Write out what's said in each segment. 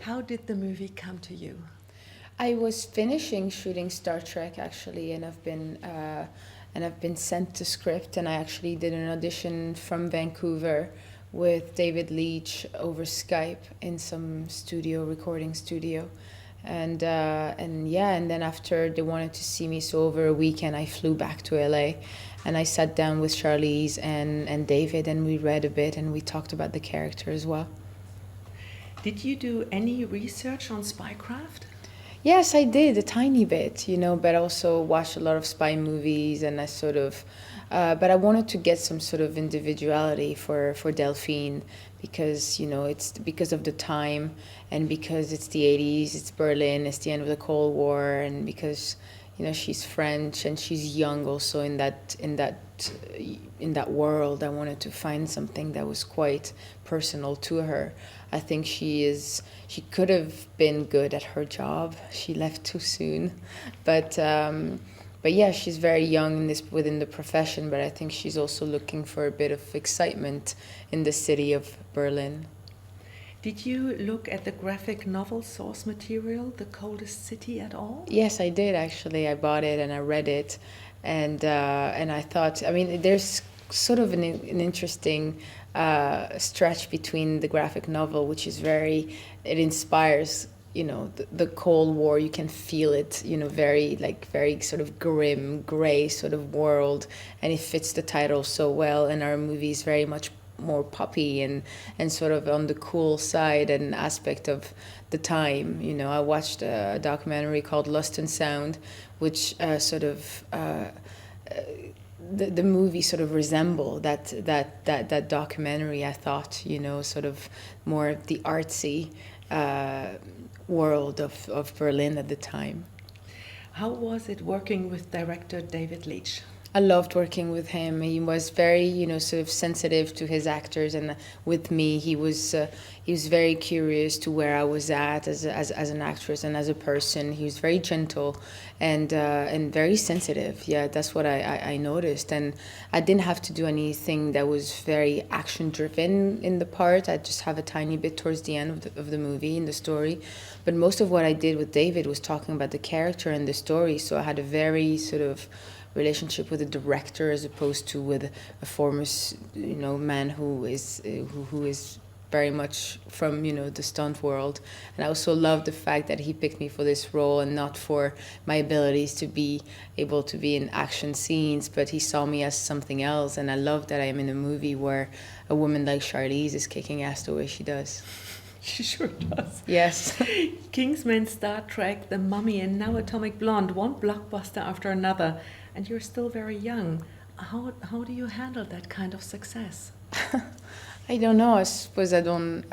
How did the movie come to you? I was finishing shooting Star Trek actually, and I've been sent the script, and I actually did an audition from Vancouver with David Leitch over Skype in some recording studio, and yeah, and then after they wanted to see me, so over a weekend I flew back to LA, and I sat down with Charlize and David, and we read a bit, and we talked about the character as well. Did you do any research on spycraft? Yes, I did a tiny bit, but I also watched a lot of spy movies, and but I wanted to get some sort of individuality for Delphine because, it's because of the time and because it's the 80s, it's Berlin, it's the end of the Cold War, and because, she's French and she's young also in that world. I wanted to find something that was quite personal to her. I think she could have been good at her job. She left too soon, but yeah, she's very young within the profession. But I think she's also looking for a bit of excitement in the city of Berlin. Did you look at the graphic novel source material, The Coldest City, at all? Yes, I did actually. I bought it and I read it, and I thought, there's sort of an interesting stretch between the graphic novel, which is it inspires, the Cold War. You can feel it, very sort of grim, gray sort of world, and it fits the title so well. And our movie is very much more poppy and sort of on the cool side and aspect of the time. I watched a documentary called Lost in Sound, which the movie sort of resembled that documentary. I thought, sort of more the artsy world of Berlin at the time. How was it working with director David Leitch? I loved working with him. He was very, sort of sensitive to his actors, and with me, he was very curious to where I was at as an actress and as a person. He was very gentle and very sensitive. Yeah, that's what I noticed. And I didn't have to do anything that was very action driven in the part. I just have a tiny bit towards the end of the movie in the story, but most of what I did with David was talking about the character and the story. So I had a very sort of relationship with a director as opposed to with a former man who is very much from the stunt world. And I also love the fact that he picked me for this role and not for my abilities to be able to be in action scenes, but he saw me as something else. And I love that I am in a movie where a woman like Charlize is kicking ass the way she does. She sure does. Yes. Kingsman, Star Trek, The Mummy, and now Atomic Blonde, one blockbuster after another, and you're still very young. How do you handle that kind of success? I don't know. I suppose I don't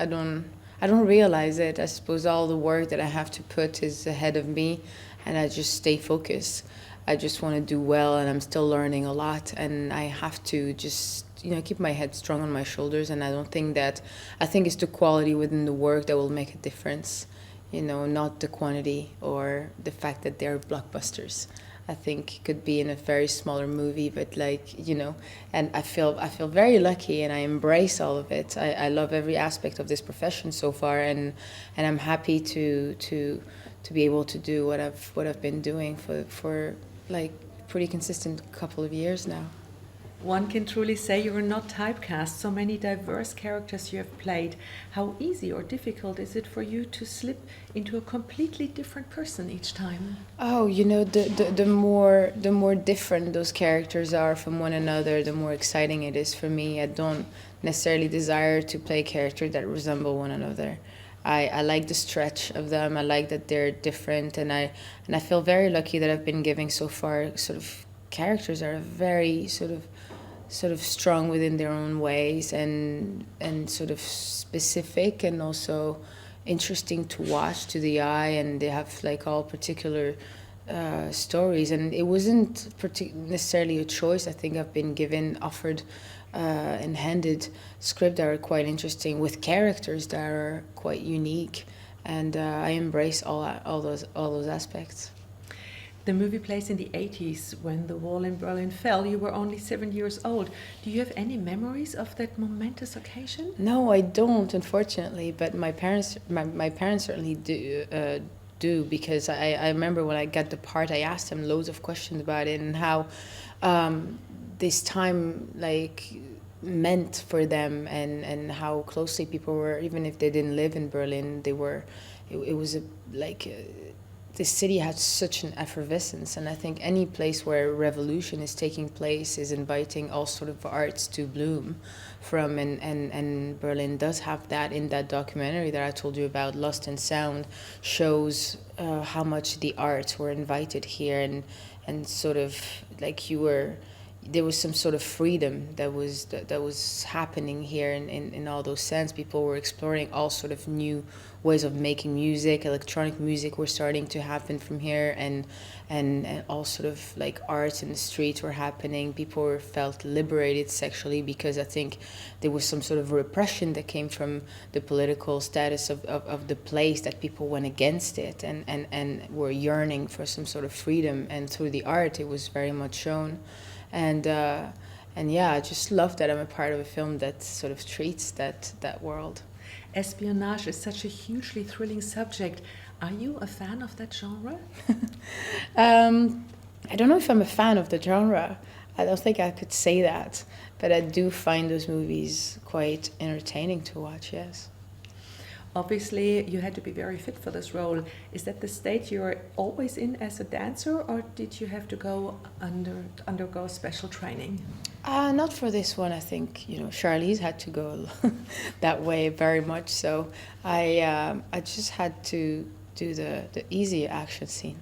realize it. I suppose all the work that I have to put is ahead of me, and I just stay focused. I just want to do well, and I'm still learning a lot, and I have to just keep my head strong on my shoulders. And I think it's the quality within the work that will make a difference, not the quantity or the fact that they're blockbusters. I think it could be in a very smaller movie, but and I feel very lucky, and I embrace all of it. I love every aspect of this profession so far, and I'm happy to be able to do what I've been doing for like pretty consistent couple of years now. One can truly say you're not typecast. So many diverse characters you have played. How easy or difficult is it for you to slip into a completely different person each time? Oh, the more different those characters are from one another, the more exciting it is for me. I don't necessarily desire to play characters that resemble one another. I like the stretch of them. I like that they're different, and I feel very lucky that I've been giving so far sort of characters that are very sort of strong within their own ways and sort of specific and also interesting to watch to the eye, and they have like all particular stories, and it wasn't necessarily a choice. I think I've been offered and handed scripts that are quite interesting with characters that are quite unique, and I embrace all those aspects. The movie plays in the 80s. When the wall in Berlin fell, you were only 7 years old. Do you have any memories of that momentous occasion? No, I don't, unfortunately. But my parents certainly do because I remember when I got the part, I asked them loads of questions about it and how this time meant for them and how closely people were, even if they didn't live in Berlin, they were. It was this city had such an effervescence, and I think any place where revolution is taking place is inviting all sort of arts to bloom from, and Berlin does have that. In that documentary that I told you about, Lost in Sound, shows how much the arts were invited here, and sort of there was some sort of freedom that was happening here in all those sense. People were exploring all sort of new ways of making music. Electronic music were starting to happen from here, and all sort of arts in the streets were happening. People felt liberated sexually because I think there was some sort of repression that came from the political status of the place, that people went against it and were yearning for some sort of freedom, and through the art it was very much shown. And yeah, I just love that I'm a part of a film that sort of treats that world. Espionage is such a hugely thrilling subject. Are you a fan of that genre? I don't know if I'm a fan of the genre. I don't think I could say that, but I do find those movies quite entertaining to watch, yes. Obviously, you had to be very fit for this role. Is that the state you're always in as a dancer, or did you have to go undergo special training? Not for this one. I think Charlize had to go that way very much. So I just had to do the easy action scene.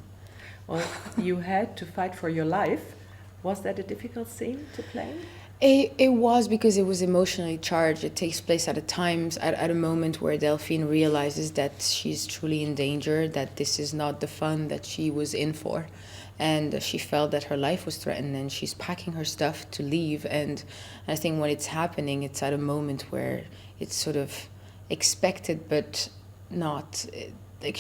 Well, you had to fight for your life. Was that a difficult scene to play? It was, because it was emotionally charged. It takes place at a moment where Delphine realizes that she's truly in danger, that this is not the fun that she was in for. And she felt that her life was threatened, and she's packing her stuff to leave. And I think when it's happening, it's at a moment where it's sort of expected, but not. I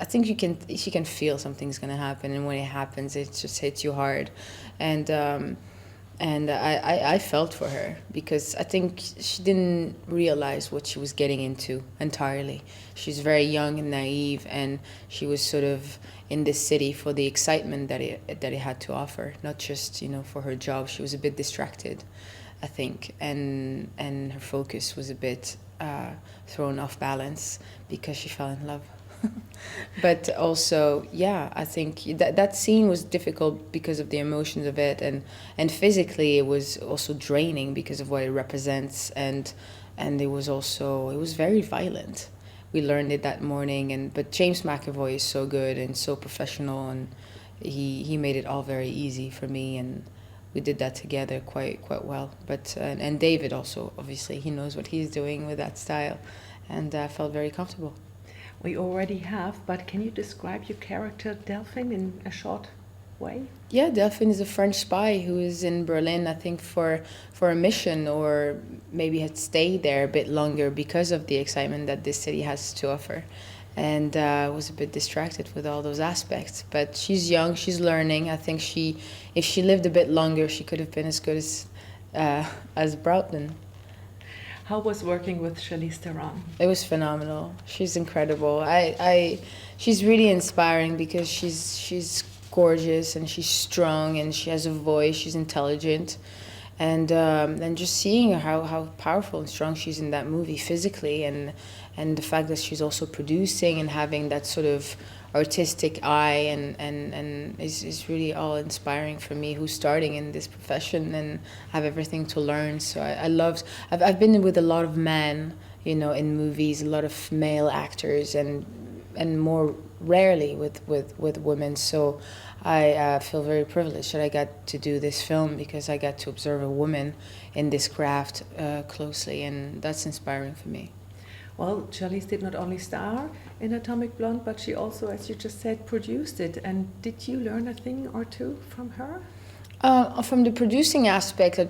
think she can feel something's gonna happen, and when it happens, it just hits you hard. And I felt for her, because I think she didn't realize what she was getting into entirely. She's very young and naive, and she was sort of in this city for the excitement that it had to offer, not just for her job. She was a bit distracted, I think, and her focus was a bit thrown off balance because she fell in love. But also, yeah, I think that scene was difficult because of the emotions of it, and physically it was also draining because of what it represents, and it was very violent. We learned it that morning, but James McAvoy is so good and so professional, and he made it all very easy for me, and we did that together quite well. But and David also, obviously, he knows what he's doing with that style, and I felt very comfortable. We already have, but can you describe your character Delphine in a short way? Yeah, Delphine is a French spy who is in Berlin, I think, for a mission, or maybe had stayed there a bit longer because of the excitement that this city has to offer, and was a bit distracted with all those aspects. But she's young, she's learning. I think if she lived a bit longer, she could have been as good as Broughton. How was working with Charlize Theron? It was phenomenal. She's incredible. She's really inspiring because she's gorgeous, and she's strong, and she has a voice. She's intelligent, and just seeing how powerful and strong she's in that movie physically, and the fact that she's also producing and having that sort of artistic eye and is really all inspiring for me, who's starting in this profession and have everything to learn. So I've been with a lot of men, in movies, a lot of male actors, and more rarely with women. So I feel very privileged that I got to do this film, because I got to observe a woman in this craft closely, and that's inspiring for me. Well, Charlize did not only star in Atomic Blonde, but she also, as you just said, produced it. And did you learn a thing or two from her? From the producing aspect, I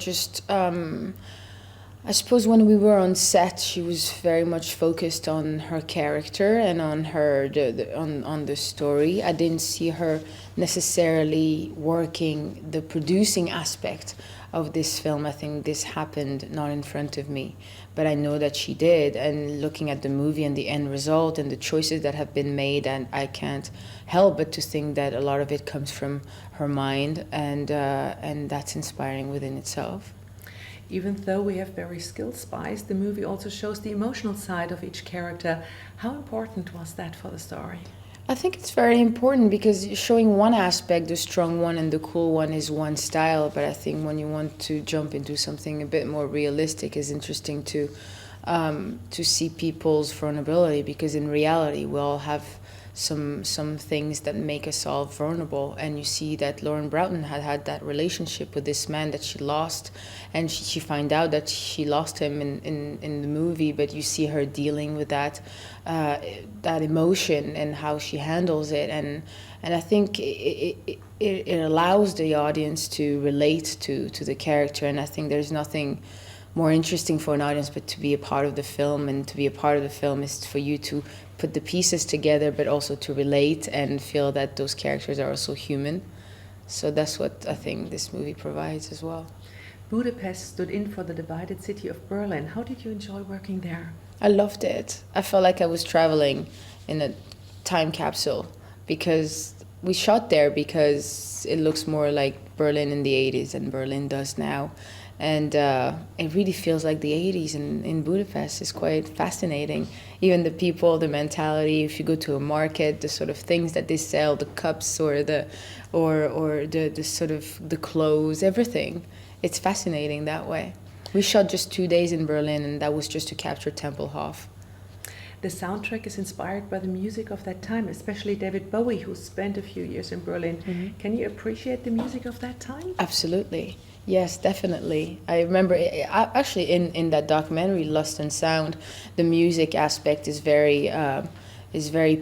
I suppose when we were on set, she was very much focused on her character and on her on the story. I didn't see her necessarily working the producing aspect of this film. I think this happened not in front of me, but I know that she did. And looking at the movie and the end result and the choices that have been made, and I can't help but to think that a lot of it comes from her mind, and that's inspiring within itself. Even though we have very skilled spies, the movie also shows the emotional side of each character. How important was that for the story? I think it's very important because showing one aspect, the strong one and the cool one, is one style. But I think when you want to jump into something a bit more realistic, it's interesting to see people's vulnerability, because in reality we all have some things that make us all vulnerable. And you see that Lorraine Broughton had that relationship with this man that she lost, and she find out that she lost him in the movie, but you see her dealing with that emotion and how she handles it, and I think it allows the audience to relate to the character. And I think there's nothing more interesting for an audience but to be a part of the film, and to be a part of the film is for you to put the pieces together, but also to relate and feel that those characters are also human. So that's what I think this movie provides as well. Budapest stood in for the divided city of Berlin. How did you enjoy working there? I loved it. I felt like I was traveling in a time capsule, because we shot there because it looks more like Berlin in the 80s than Berlin does now. And it really feels like the 80s in Budapest. Is quite fascinating. Even the people, the mentality, if you go to a market, the sort of things that they sell, the cups or the sort of the clothes, everything. It's fascinating that way. We shot just 2 days in Berlin, and that was just to capture Tempelhof. The soundtrack is inspired by the music of that time, especially David Bowie, who spent a few years in Berlin. Mm-hmm. Can you appreciate the music of that time? Absolutely. Yes, definitely. I remember actually in that documentary, Lust and Sound, the music aspect is very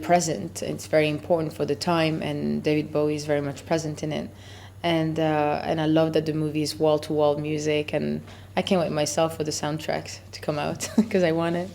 present. It's very important for the time, and David Bowie is very much present in it. And I love that the movie is wall-to-wall music, and I can't wait myself for the soundtracks to come out because I want it.